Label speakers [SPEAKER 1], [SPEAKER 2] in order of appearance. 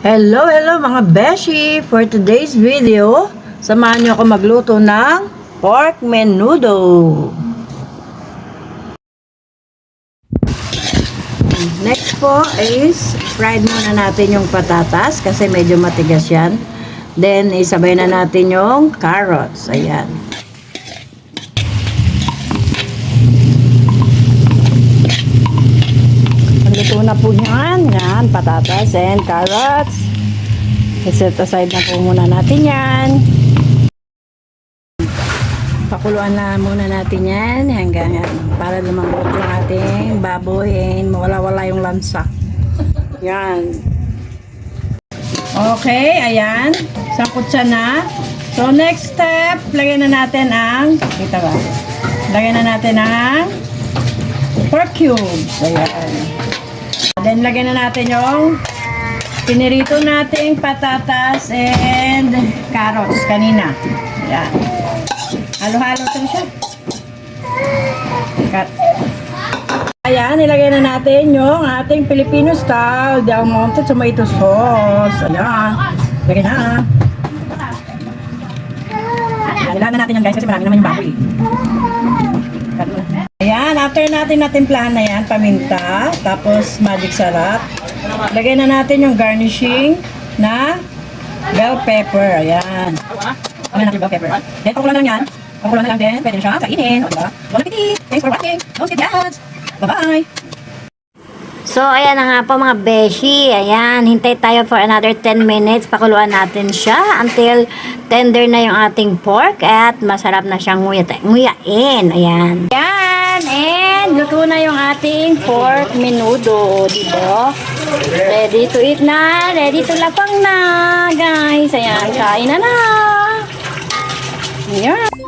[SPEAKER 1] Hello mga beshi! For today's video, samahan niyo ako magluto ng pork menudo. Next po is fried muna natin yung patatas kasi medyo matigas yan. Then isabay na natin yung carrots. Ayan. Luto na po yan. Yan, patatas and carrots. I-set aside na po muna natin yan. Pakuluan na muna natin yan hanggang para lumambot yung ating baboy and mawala-wala yung lansa. Yan. Okay, ayan. Sakot siya na. So, next step, lagyan na natin ang, kita ba? Lagyan na natin ang pork cubes. Ayan. Then, lagyan na natin yung pinirito nating patatas and carrots kanina. Ayan. Halo-halo ito siya. Cut. Ayan, ilagay na natin yung ating Filipino style Del Monte tomato sauce. Ayan. Lagyan na. Ayan, na natin yan guys kasi marami naman yung baboy. Ayan, after natin natimplahan na yan, paminta, tapos magic sarap. Lagay na natin yung garnishing na bell pepper. Ayan. Lagyan natin yung bell pepper. Then, pakulan na lang yan. Pakulan na lang din. Pwede na siya kainin. O, diba? Bon appetit! Thanks for watching. Don't skip ads. Bye-bye!
[SPEAKER 2] So, ayan na nga po mga beshi. Ayan, hintay tayo for another 10 minutes. Pakuluan natin siya until tender na yung ating pork at masarap na siyang nguyain. Ayan. Ayan, and luto na yung ating pork menudo. Diba? Ready to eat na. Ready to lapang na, guys. Ayan, kain na na. Ayan.